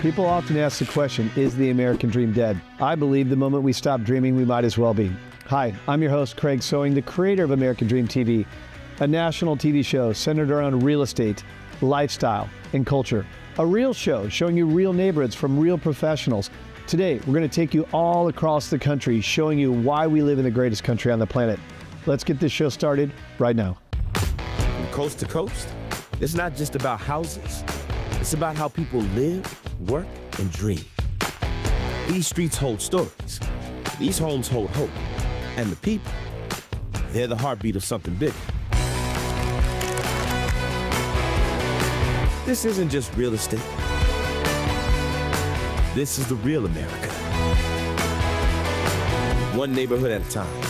People often ask the question, is the American dream dead? I believe the moment we stop dreaming, we might as well be. Hi, I'm your host, Craig Sewing, the creator of American Dream TV, a national TV show centered around real estate, lifestyle, and culture. A real show showing you real neighborhoods from real professionals. Today, we're going to take you all across the country, showing you why we live in the greatest country on the planet. Let's get this show started right now. From coast to coast, it's not just about houses. It's about how people live, work, and dream. These streets hold stories. These homes hold hope. And the people, they're the heartbeat of something bigger. This isn't just real estate. This is the real America. One neighborhood at a time.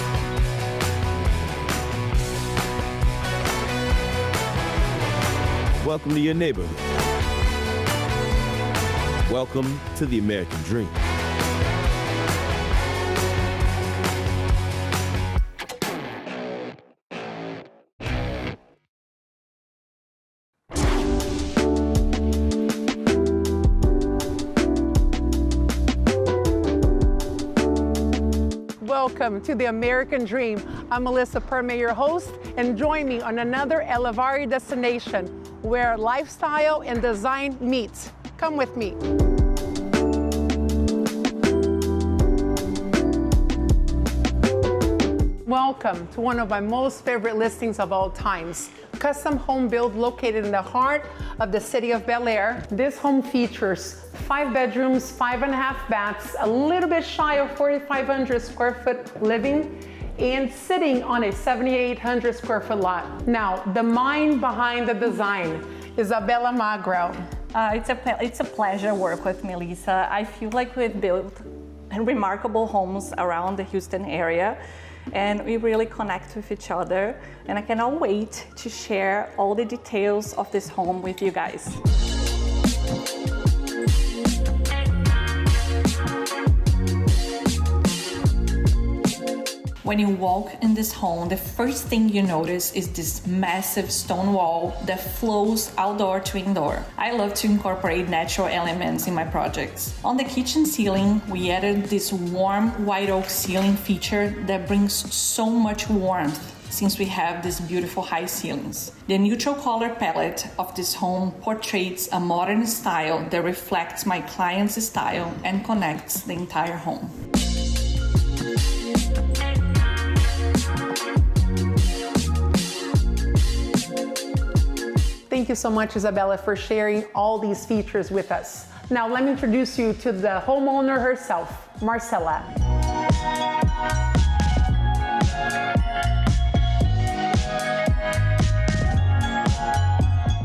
Welcome to your neighborhood. Welcome to the American Dream. Welcome to the American Dream. I'm Melissa Perme, your host, and join me on another Elevari destination where lifestyle and design meet. Come with me. Welcome to one of my most favorite listings of all times. Custom home build located in the heart of the city of Bel Air. This home features 5 bedrooms, 5.5 baths, a little bit shy of 4,500 square foot living, and sitting on a 7,800 square foot lot. Now, the mind behind the design, Isabela Magro. It's a pleasure to work with Melissa. I feel like we've built remarkable homes around the Houston area, and we really connect with each other. And I cannot wait to share all the details of this home with you guys. When you walk in this home, the first thing you notice is this massive stone wall that flows outdoor to indoor. I love to incorporate natural elements in my projects. On the kitchen ceiling, we added this warm white oak ceiling feature that brings so much warmth since we have these beautiful high ceilings. The neutral color palette of this home portrays a modern style that reflects my client's style and connects the entire home. Thank you so much, Isabela, for sharing all these features with us. Now, let me introduce you to the homeowner herself, Marcela.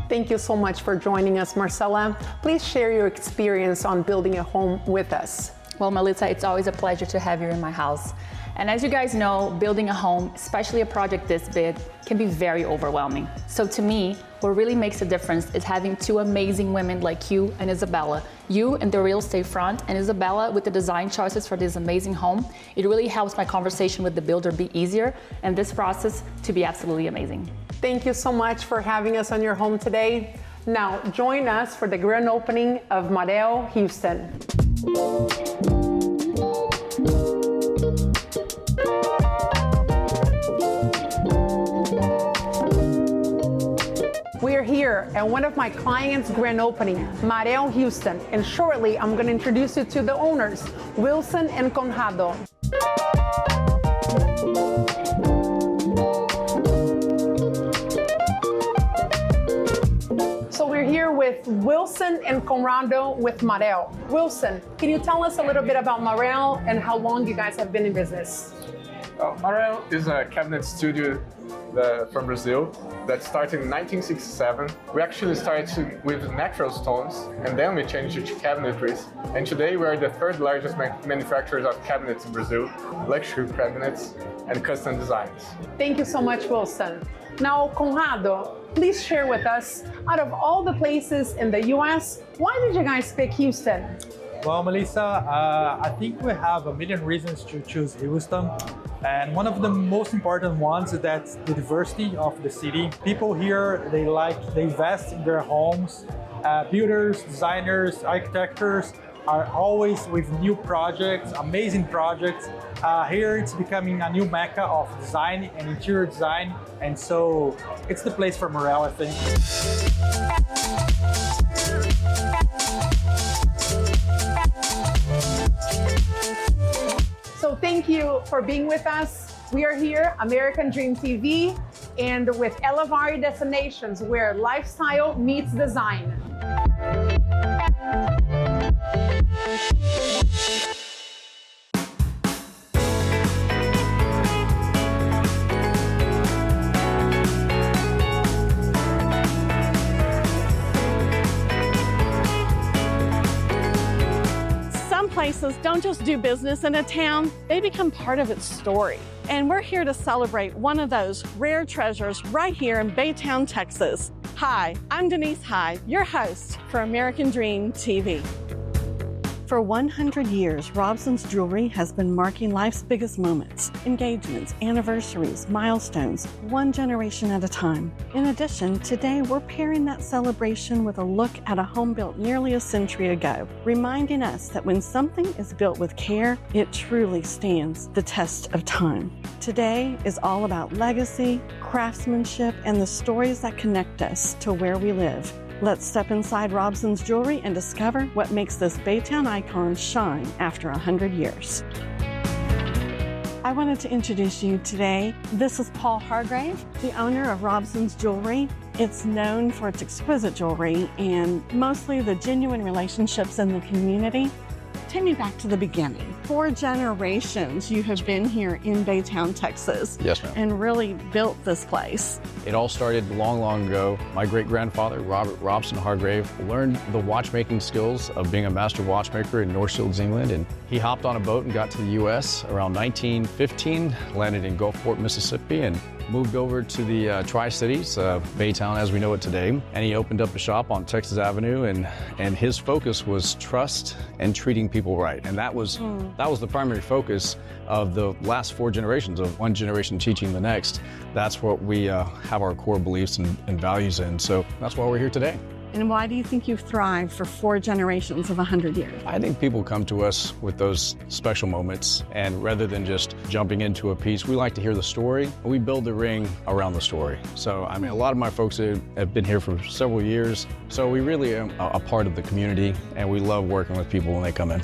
Thank you so much for joining us, Marcela. Please share your experience on building a home with us. Well, Melissa, it's always a pleasure to have you in my house. And as you guys know, building a home, especially a project this big, can be very overwhelming. So to me, what really makes a difference is having two amazing women like you and Isabela. You in the real estate front, and Isabela with the design choices for this amazing home. It really helps my conversation with the builder be easier and this process to be absolutely amazing. Thank you so much for having us on your home today. Now, join us for the grand opening of Marel Houston. We're here at one of my clients' grand opening, Marel Houston, and shortly I'm going to introduce you to the owners, Wilson and Conrado. So we're here with Wilson and Conrado with Marel. Wilson, can you tell us a little bit about Marel and how long you guys have been in business? Marel is a cabinet studio from Brazil that started in 1967. We actually started with natural stones, and then we changed it to cabinetries. And today we are the third largest manufacturers of cabinets in Brazil, luxury cabinets and custom designs. Thank you so much, Wilson. Now, Conrado, please share with us, out of all the places in the US, why did you guys pick Houston? Well, Melissa, I think we have a million reasons to choose Houston. And one of the most important ones is that the diversity of the city. People here, they invest in their homes. Builders, designers, architects are always with new projects, amazing projects. Here it's becoming a new mecca of design and interior design. And so it's the place for Marel, I think. So thank you for being with us. We are here, American Dream TV, and with Elavari Destinations, where lifestyle meets design. Places don't just do business in a town, they become part of its story. And we're here to celebrate one of those rare treasures right here in Baytown, Texas. Hi, I'm Denise Hyde, your host for American Dream TV. For 100 years, Robson's Jewelry has been marking life's biggest moments, engagements, anniversaries, milestones, one generation at a time. In addition, today we're pairing that celebration with a look at a home built nearly a century ago, reminding us that when something is built with care, it truly stands the test of time. Today is all about legacy, craftsmanship, and the stories that connect us to where we live. Let's step inside Robson's Jewelry and discover what makes this Baytown icon shine after 100 years. I wanted to introduce you today. This is Paul Hargrave, the owner of Robson's Jewelry. It's known for its exquisite jewelry and mostly the genuine relationships in the community. Take me back to the beginning. 4 generations you have been here in Baytown, Texas. Yes, ma'am. And really built this place. It all started long, long ago. My great-grandfather, Robert Robson Hargrave, learned the watchmaking skills of being a master watchmaker in North Shields, England, and he hopped on a boat and got to the U.S. around 1915, landed in Gulfport, Mississippi, and moved over to the Tri-Cities, Baytown as we know it today, and he opened up a shop on Texas Avenue, and his focus was trust and treating people right, and that was the primary focus of the last 4 generations, of one generation teaching the next. That's what we have our core beliefs and values in, so that's why we're here today. And why do you think you've thrived for 4 generations of 100 years? I think people come to us with those special moments, and rather than just jumping into a piece, we like to hear the story. We build the ring around the story. So, I mean, a lot of my folks have been here for several years, so we really are a part of the community, and we love working with people when they come in.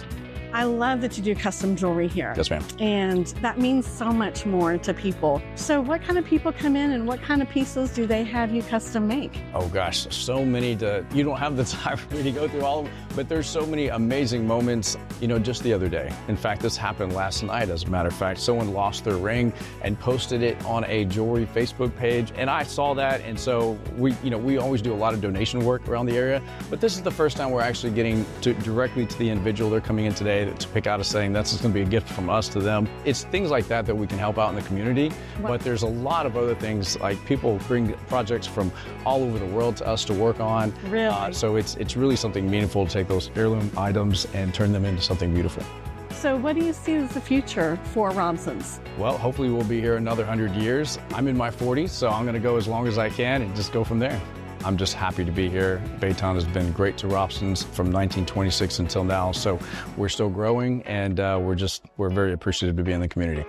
I love that you do custom jewelry here. Yes, ma'am. And that means so much more to people. So what kind of people come in and what kind of pieces do they have you custom make? Oh gosh, so many you don't have the time for me to go through all of them, but there's so many amazing moments, you know, just the other day. In fact, this happened last night, as a matter of fact. Someone lost their ring and posted it on a jewelry Facebook page, and I saw that, and so we always do a lot of donation work around the area, but this is the first time we're actually getting directly to the individual. They're coming in today to pick out a saying that's just going to be a gift from us to them. It's things like that we can help out in the community. But there's a lot of other things, like people bring projects from all over the world to us to work on. Really? So it's really something meaningful to take those heirloom items and turn them into something beautiful. So what do you see as the future for Robson's? Well, hopefully we'll be here another 100 years. I'm in my 40s, so I'm going to go as long as I can and just go from there. I'm just happy to be here. Baytown has been great to Robson's from 1926 until now, so we're still growing, and we're very appreciative to be in the community.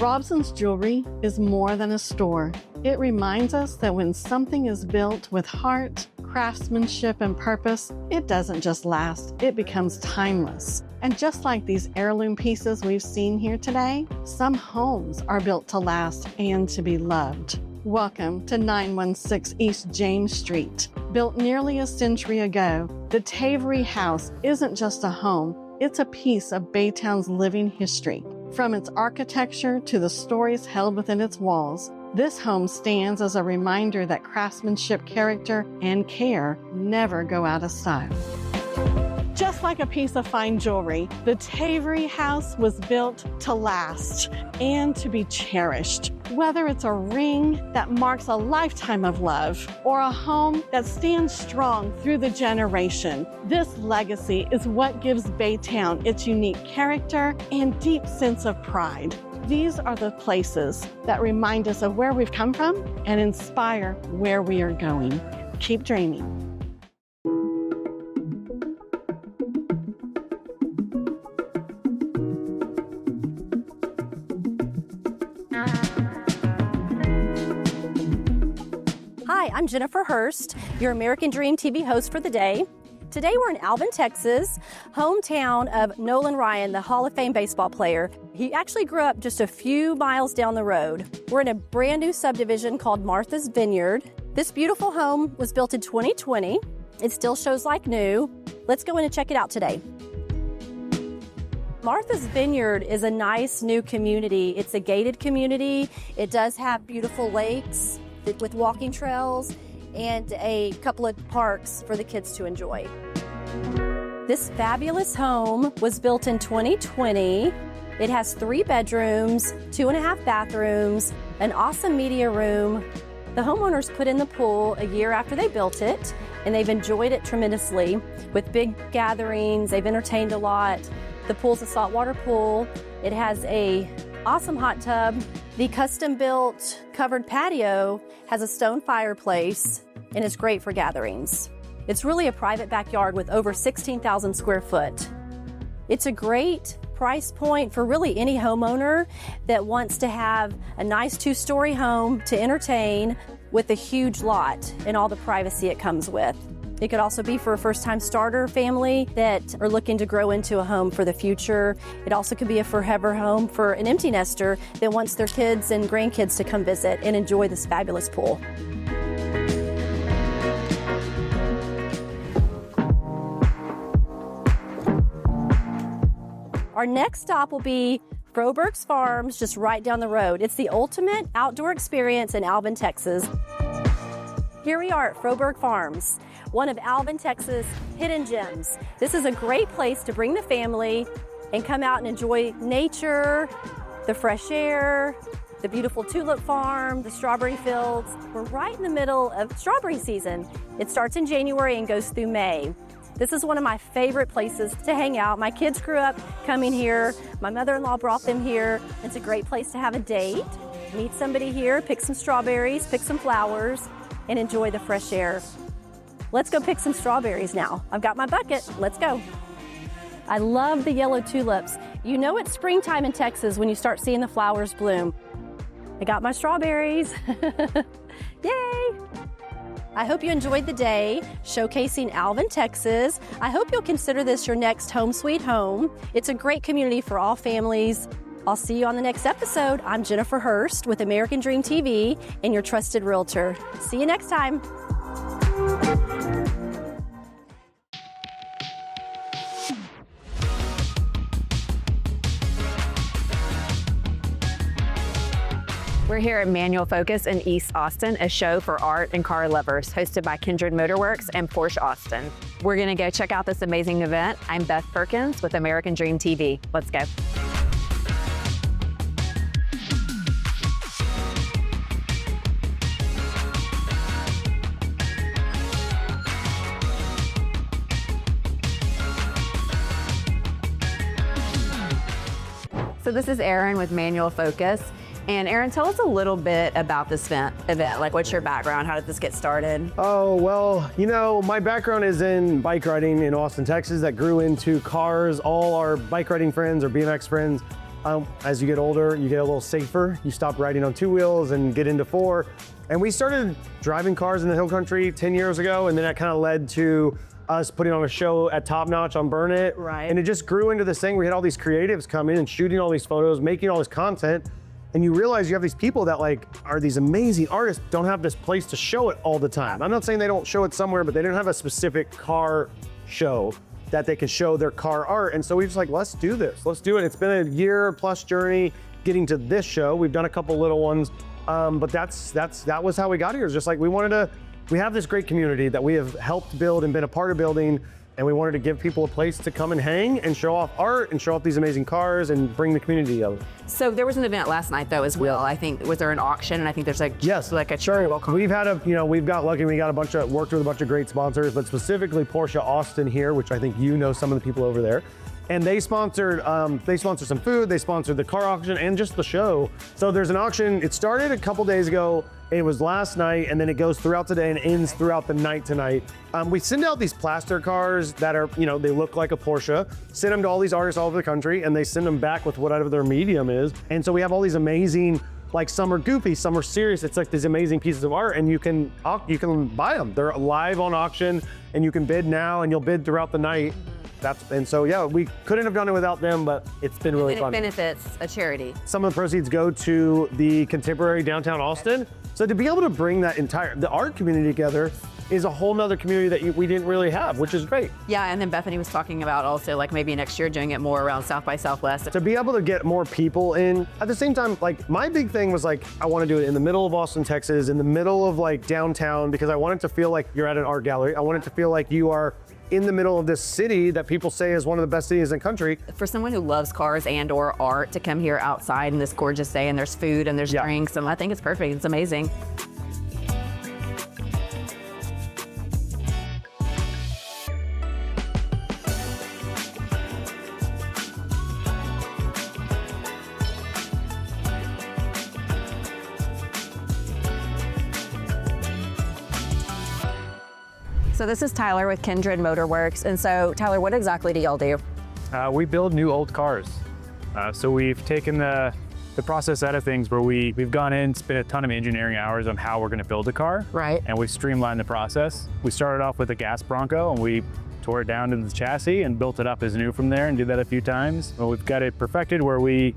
Robson's Jewelry is more than a store. It reminds us that when something is built with heart, craftsmanship, and purpose, it doesn't just last, it becomes timeless. And just like these heirloom pieces we've seen here today, some homes are built to last and to be loved. Welcome to 916 East James Street. Built nearly a century ago, the Tavery House isn't just a home, it's a piece of Baytown's living history. From its architecture to the stories held within its walls, this home stands as a reminder that craftsmanship, character, and care never go out of style. Just just like a piece of fine jewelry, the Tavery house was built to last and to be cherished. Whether it's a ring that marks a lifetime of love or a home that stands strong through the generation, this legacy is what gives Baytown its unique character and deep sense of pride. These are the places that remind us of where we've come from and inspire where we are going. Keep dreaming. Hi, I'm Jennifer Hurst, your American Dream TV host for the day. Today we're in Alvin, Texas, hometown of Nolan Ryan, the Hall of Fame baseball player. He actually grew up just a few miles down the road. We're in a brand new subdivision called Martha's Vineyard. This beautiful home was built in 2020. It still shows like new. Let's go in and check it out today. Martha's Vineyard is a nice new community. It's a gated community. It does have beautiful lakes with walking trails and a couple of parks for the kids to enjoy. This fabulous home was built in 2020. It has 3 bedrooms, 2.5 bathrooms, an awesome media room. The homeowners put in the pool a year after they built it, and they've enjoyed it tremendously with big gatherings. They've entertained a lot. The pool's a saltwater pool. It has a awesome hot tub. The custom-built covered patio has a stone fireplace and is great for gatherings. It's really a private backyard with over 16,000 square foot. It's a great price point for really any homeowner that wants to have a nice 2-story home to entertain with a huge lot and all the privacy it comes with. It could also be for a first-time starter family that are looking to grow into a home for the future. It also could be a forever home for an empty nester that wants their kids and grandkids to come visit and enjoy this fabulous pool. Our next stop will be Froberg's Farms, just right down the road. It's the ultimate outdoor experience in Alvin, Texas. Here we are at Froberg Farms, one of Alvin, Texas' hidden gems. This is a great place to bring the family and come out and enjoy nature, the fresh air, the beautiful tulip farm, the strawberry fields. We're right in the middle of strawberry season. It starts in January and goes through May. This is one of my favorite places to hang out. My kids grew up coming here. My mother-in-law brought them here. It's a great place to have a date, meet somebody here, pick some strawberries, pick some flowers, and enjoy the fresh air. Let's go pick some strawberries now. I've got my bucket. Let's go. I love the yellow tulips. You know it's springtime in Texas when you start seeing the flowers bloom. I got my strawberries. Yay! I hope you enjoyed the day showcasing Alvin, Texas. I hope you'll consider this your next home sweet home. It's a great community for all families. I'll see you on the next episode. I'm Jennifer Hurst with American Dream TV and your trusted realtor. See you next time. We're here at Manual Focus in East Austin, a show for art and car lovers, hosted by Kindred Motorworks and Porsche Austin. We're gonna go check out this amazing event. I'm Beth Perkins with American Dream TV. Let's go. So this is Erin with Manual Focus. And Erin, tell us a little bit about this event. Like, what's your background? How did this get started? Oh, well, you know, my background is in bike riding in Austin, Texas. That grew into cars. All our bike riding friends or BMX friends, as you get older, you get a little safer. You stop riding on 2 wheels and get into 4. And we started driving cars in the hill country 10 years ago, and then that kind of led to us putting on a show at Top Notch on Burn It. Right. And it just grew into this thing. We had all these creatives come in and shooting all these photos, making all this content. And you realize you have these people that like are these amazing artists, don't have this place to show it all the time. I'm not saying they don't show it somewhere, but they don't have a specific car show that they can show their car art. And so we just like, let's do this, let's do it. It's been a year-plus journey getting to this show. We've done a couple little ones, but that was how we got here. It's just like we have this great community that we have helped build and been a part of building and we wanted to give people a place to come and hang and show off art and show off these amazing cars and bring the community together. So there was an event last night though as well. I think, was there an auction? And I think there's like, yes, like a charitable cause. We've had we've got lucky, we got worked with a bunch of great sponsors, but specifically Porsche Austin here, which I think you know some of the people over there. And they sponsored some food, they sponsored the car auction and just the show. So there's an auction, it started a couple days ago, it was last night, and then it goes throughout the day and ends throughout the night tonight. We send out these plaster cars that are, they look like a Porsche, send them to all these artists all over the country, and they send them back with whatever their medium is. And so we have all these amazing, like some are goofy, some are serious. It's like these amazing pieces of art, and you can buy them. They're live on auction, and you can bid now, and you'll bid throughout the night. And so, yeah, we couldn't have done it without them, but it's been really fun. And it benefits a charity. Some of the proceeds go to the Contemporary Downtown Austin. So to be able to bring the art community together is a whole nother community that we didn't really have, which is great. Yeah, and then Bethany was talking about also like maybe next year doing it more around South by Southwest. To be able to get more people in, at the same time, like my big thing was like, I want to do it in the middle of Austin, Texas, in the middle of like downtown, because I want it to feel like you're at an art gallery. I want it to feel like you are in the middle of this city that people say is one of the best cities in the country. For someone who loves cars and or art to come here outside in this gorgeous day, and there's food and there's drinks, and I think it's perfect, it's amazing. So this is Tyler with Kindred Motorworks. And so Tyler, what exactly do y'all do? We build new old cars. So we've taken the process out of things where we've gone in, spent a ton of engineering hours on how we're gonna build a car. Right. And we've streamlined the process. We started off with a gas Bronco and we tore it down to the chassis and built it up as new from there and did that a few times. But we've got it perfected where we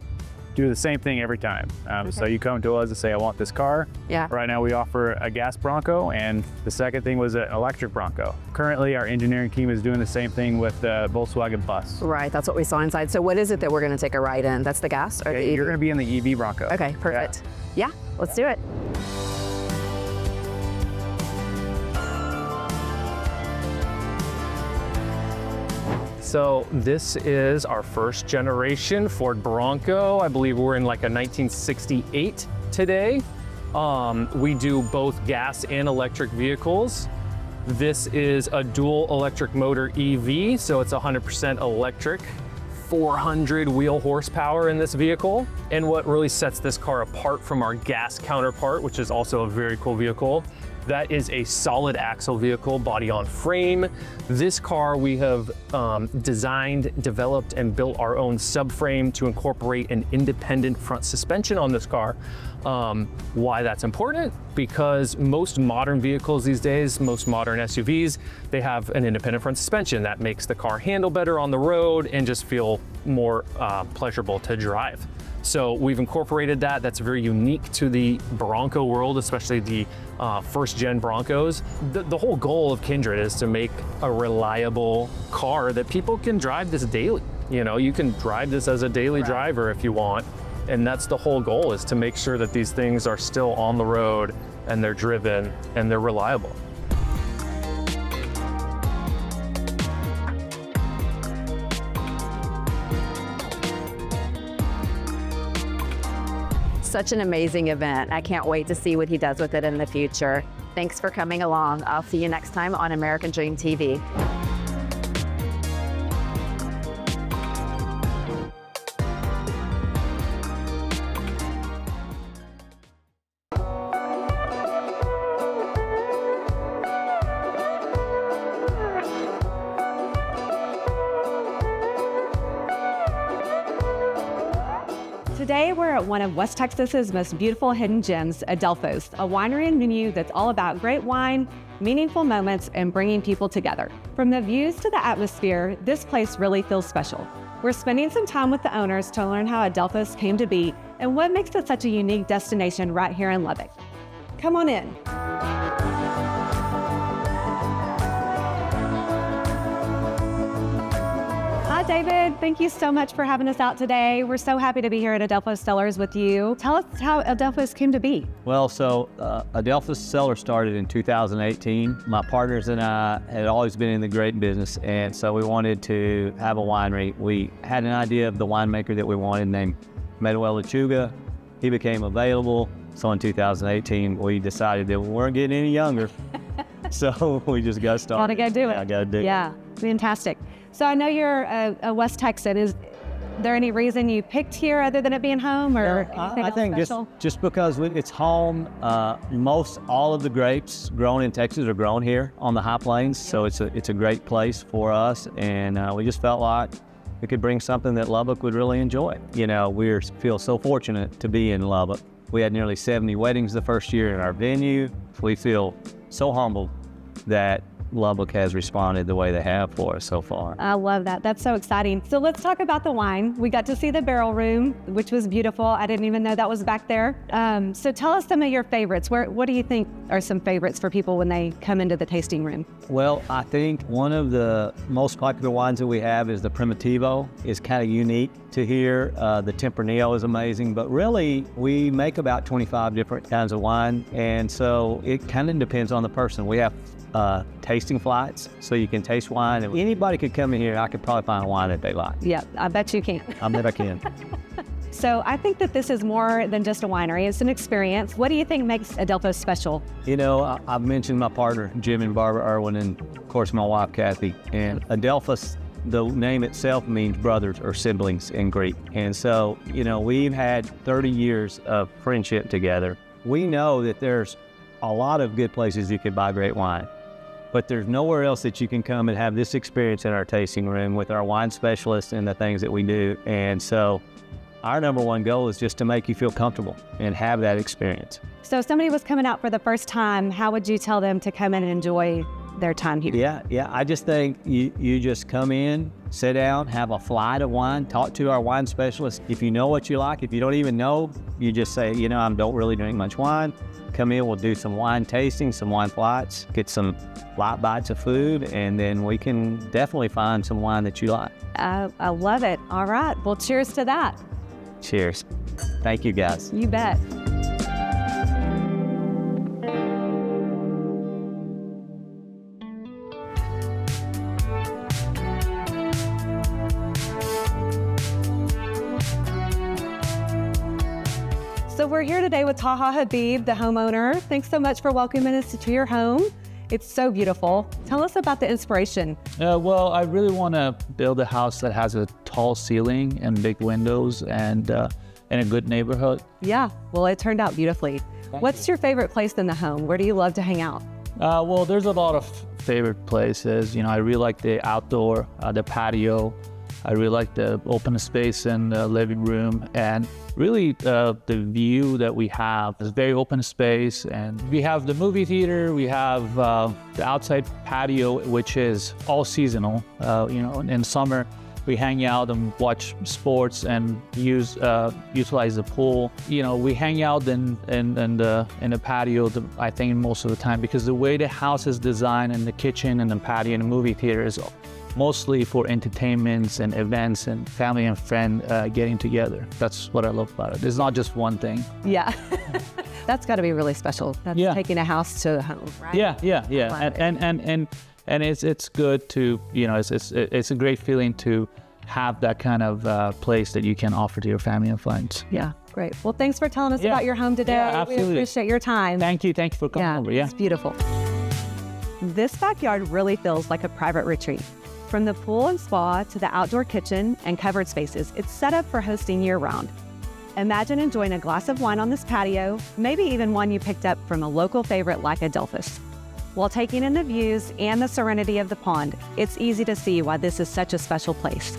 do the same thing every time. So you come to us and say, I want this car. Yeah. Right now we offer a gas Bronco, and the second thing was an electric Bronco. Currently our engineering team is doing the same thing with the Volkswagen Bus. Right, that's what we saw inside. So what is it that we're gonna take a ride in? That's the gas? Or the EV? You're gonna be in the EV Bronco. Okay, perfect. Yeah, let's do it. So this is our first generation Ford Bronco. I believe we're in like a 1968 today. We do both gas and electric vehicles. This is a dual electric motor EV, so it's 100% electric. 400 wheel horsepower in this vehicle. And what really sets this car apart from our gas counterpart, which is also a very cool vehicle, that is a solid axle vehicle, body on frame. This car we have designed, developed, and built our own subframe to incorporate an independent front suspension on this car. Why that's important? Because most modern vehicles these days, most modern SUVs, they have an independent front suspension that makes the car handle better on the road and just feel more pleasurable to drive. So we've incorporated that. That's very unique to the Bronco world, especially the first gen Broncos. The whole goal of Kindred is to make a reliable car that people can drive this daily. You know, you can drive this as a daily driver if you want. And that's the whole goal, is to make sure that these things are still on the road and they're driven and they're reliable. Such an amazing event. I can't wait to see what he does with it in the future. Thanks for coming along. I'll see you next time on American Dream TV. Today, we're at one of West Texas's most beautiful hidden gems, Adelphos, a winery and venue that's all about great wine, meaningful moments, and bringing people together. From the views to the atmosphere, this place really feels special. We're spending some time with the owners to learn how Adelphos came to be and what makes it such a unique destination right here in Lubbock. Come on in. Hi, David, thank you so much for having us out today. We're so happy to be here at Adelphos Cellars with you. Tell us how Adelphos came to be. Well, so Adelphos Cellar started in 2018. My partners and I had always been in the grape business, and so we wanted to have a winery. We had an idea of the winemaker that we wanted named Manuel Lechuga. He became available. So in 2018, we decided that we weren't getting any younger. So we just got started. Gotta go do it. I gotta do it. Yeah, fantastic. So I know you're a West Texan. Is there any reason you picked here other than it being home, or anything I else think special? just because it's home. All of the grapes grown in Texas are grown here on the high plains, so it's a great place for us, and we just felt like we could bring something that Lubbock would really enjoy. You know, we feel so fortunate to be in Lubbock. We had nearly 70 weddings the first year in our venue. We feel so humbled that Lubbock has responded the way they have for us so far. I love that. That's so exciting. So let's talk about the wine. We got to see the barrel room, which was beautiful. I didn't even know that was back there. So tell us some of your favorites. What do you think are some favorites for people when they come into the tasting room? Well, I think one of the most popular wines that we have is the Primitivo. It's kind of unique to here. The Tempranillo is amazing, but really we make about 25 different kinds of wine, and so it kind of depends on the person. We have tasting flights, so you can taste wine, and anybody could come in here and I could probably find a wine that they like. Yeah, I bet you can. I bet I can. So I think that this is more than just a winery. It's an experience. What do you think makes Adelphos special? You know, I've mentioned my partner, Jim and Barbara Irwin, and of course my wife, Kathy. And Adelphos, the name itself means brothers or siblings in Greek. And so, you know, we've had 30 years of friendship together. We know that there's a lot of good places you could buy great wine, but there's nowhere else that you can come and have this experience in our tasting room with our wine specialists and the things that we do. And so our number one goal is just to make you feel comfortable and have that experience. So if somebody was coming out for the first time, how would you tell them to come in and enjoy their time here? Yeah. I just think you just come in, sit down, have a flight of wine, talk to our wine specialist. If you know what you like, if you don't even know, you just say, you know, I don't really drink much wine. Come in, we'll do some wine tasting, some wine flights, get some light bites of food, and then we can definitely find some wine that you like. I love it. All right. Well, cheers to that. Cheers. Thank you, guys. You bet. So we're here today with Taha Habib, the homeowner. Thanks so much for welcoming us to your home. It's so beautiful. Tell us about the inspiration. Well, I really want to build a house that has a tall ceiling and big windows and in a good neighborhood. Yeah, well, it turned out beautifully. What's your favorite place in the home? Where do you love to hang out? Well, there's a lot of favorite places. You know, I really like the outdoor, the patio. I really like the open space in the living room, and really the view that we have is very open space. And we have the movie theater, we have the outside patio, which is all seasonal. You know, in summer we hang out and watch sports and utilize the pool. You know, we hang out in the patio, I think most of the time, because the way the house is designed and the kitchen and the patio and the movie theater is mostly for entertainments and events and family and friend getting together. That's what I love about it. It's not just one thing. Yeah, that's got to be really special. That's taking a house to a home, right? Yeah. And it's good to, you know, it's a great feeling to have that kind of place that you can offer to your family and friends. Yeah, great. Well, thanks for telling us about your home today. Yeah, absolutely. We appreciate your time. Thank you for coming over. Yeah, it's beautiful. This backyard really feels like a private retreat. From the pool and spa to the outdoor kitchen and covered spaces, it's set up for hosting year-round. Imagine enjoying a glass of wine on this patio, maybe even one you picked up from a local favorite like Adelphos. While taking in the views and the serenity of the pond, it's easy to see why this is such a special place.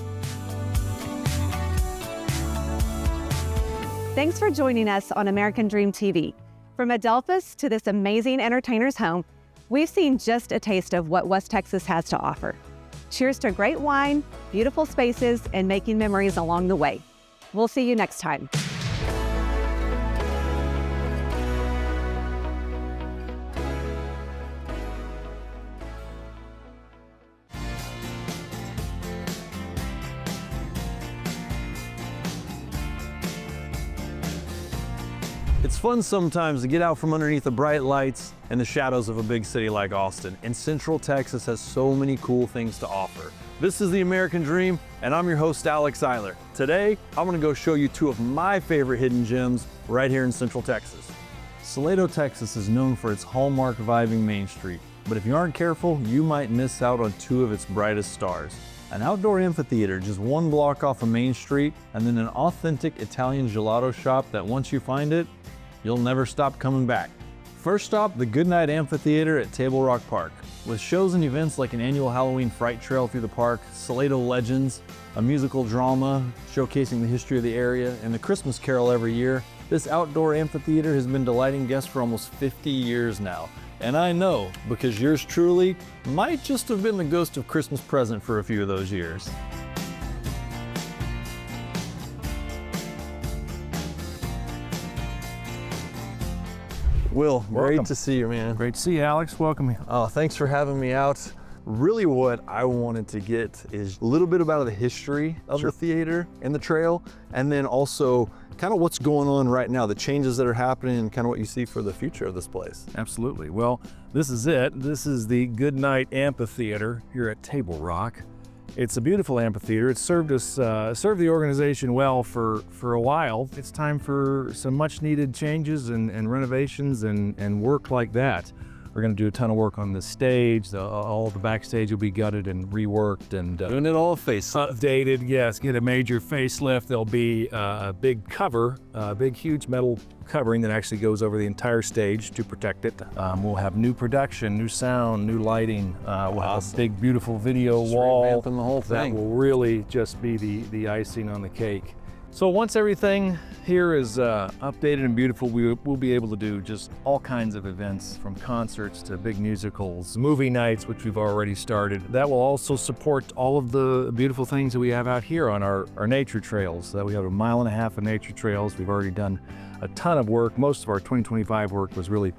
Thanks for joining us on American Dream TV. From Adelphos to this amazing entertainer's home, we've seen just a taste of what West Texas has to offer. Cheers to great wine, beautiful spaces, and making memories along the way. We'll see you next time. It's fun sometimes to get out from underneath the bright lights and the shadows of a big city like Austin, and Central Texas has so many cool things to offer. This is the American Dream, and I'm your host, Alex Eiler. Today, I'm gonna go show you two of my favorite hidden gems right here in Central Texas. Salado, Texas is known for its hallmark vibing Main Street, but if you aren't careful, you might miss out on two of its brightest stars. An outdoor amphitheater just one block off of Main Street, and then an authentic Italian gelato shop that once you find it, you'll never stop coming back. First stop, the Goodnight Amphitheater at Table Rock Park. With shows and events like an annual Halloween fright trail through the park, Salado Legends, a musical drama showcasing the history of the area, and the Christmas Carol every year, this outdoor amphitheater has been delighting guests for almost 50 years now. And I know, because yours truly might just have been the ghost of Christmas present for a few of those years. Will, great to see you, man. Great to see you, Alex. Welcome. Oh, thanks for having me out. Really what I wanted to get is a little bit about the history of the theater and the trail, and then also kind of what's going on right now, the changes that are happening, and kind of what you see for the future of this place. Absolutely. Well, this is it. This is the Goodnight Amphitheater here at Table Rock. It's a beautiful amphitheater. It's served the organization well for a while. It's time for some much needed changes and renovations and work like that. We're going to do a ton of work on the stage. All the backstage will be gutted and reworked and doing it all updated. Yes, get a major facelift. There'll be a big cover, a big huge metal covering that actually goes over the entire stage to protect it. We'll have new production, new sound, new lighting. We'll have a big beautiful video wall. The whole thing. That will really just be the icing on the cake. So once everything here is updated and beautiful, we'll be able to do just all kinds of events, from concerts to big musicals, movie nights, which we've already started. That will also support all of the beautiful things that we have out here on our nature trails. We have 1.5 miles of nature trails. We've already done a ton of work. Most of our 2025 work was really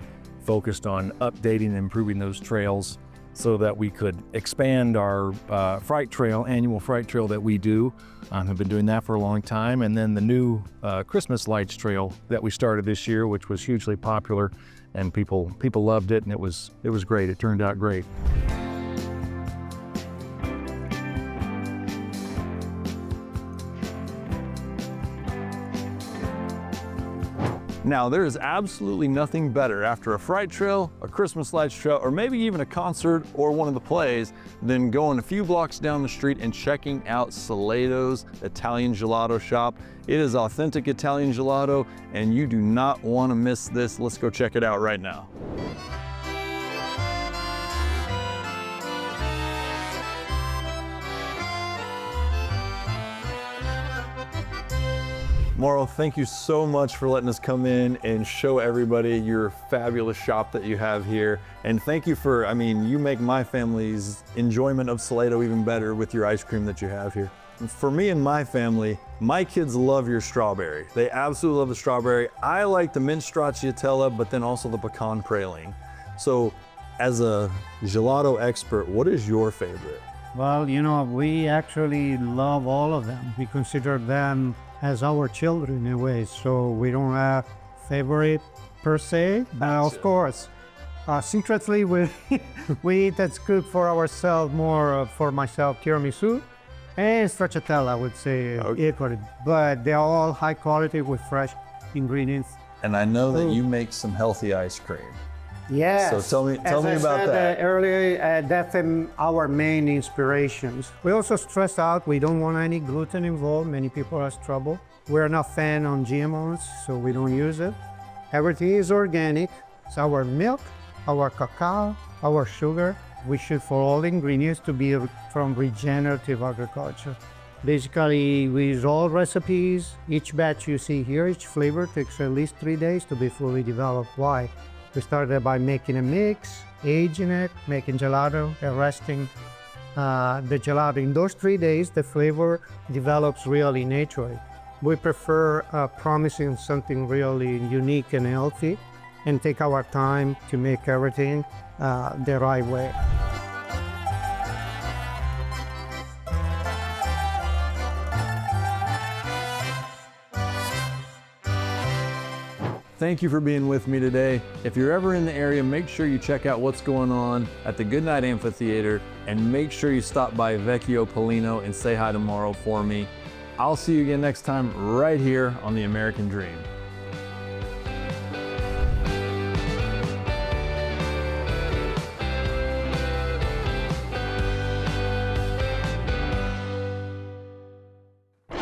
focused on updating and improving those trails so that we could expand our annual fright trail that we do. Have been doing that for a long time. And then the new Christmas lights trail that we started this year, which was hugely popular, and people loved it, and it was great. It turned out great. Now, there is absolutely nothing better after a fright trail, a Christmas lights trail, or maybe even a concert or one of the plays than going a few blocks down the street and checking out Salado's Italian Gelato Shop. It is authentic Italian gelato, and you do not want to miss this. Let's go check it out right now. Marel, thank you so much for letting us come in and show everybody your fabulous shop that you have here. And thank you for, you make my family's enjoyment of Salado even better with your ice cream that you have here. For me and my family, my kids love your strawberry. They absolutely love the strawberry. I like the mint stracciatella, but then also the pecan praline. So as a gelato expert, what is your favorite? Well, we actually love all of them. We consider them as our children in a way, so we don't have favorite per se, but of course, secretly we eat that's good for ourselves, more for myself, tiramisu and stracciatella, I would say, equally, but they're all high quality with fresh ingredients. And I know that you make some healthy ice cream. Yes. So tell me about that. Earlier, that's our main inspirations. We also stress out we don't want any gluten involved. Many people have trouble. We're not fan on GMOs, so we don't use it. Everything is organic. It's our milk, our cacao, our sugar. We shoot for all the ingredients to be from regenerative agriculture. Basically, we use all recipes. Each batch you see here, each flavor takes at least 3 days to be fully developed. Why? We started by making a mix, aging it, making gelato, and resting the gelato. In those 3 days, the flavor develops really naturally. We prefer promising something really unique and healthy, and take our time to make everything the right way. Thank you for being with me today. If you're ever in the area, make sure you check out what's going on at the Goodnight Amphitheater, and make sure you stop by Vecchio Polino and say hi tomorrow for me. I'll see you again next time right here on The American Dream.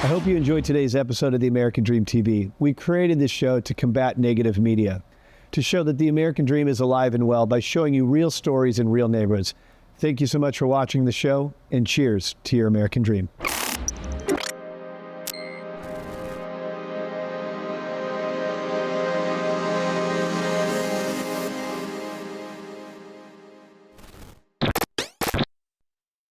I hope you enjoyed today's episode of The American Dream TV. We created this show to combat negative media, to show that the American Dream is alive and well by showing you real stories in real neighborhoods. Thank you so much for watching the show, and cheers to your American Dream.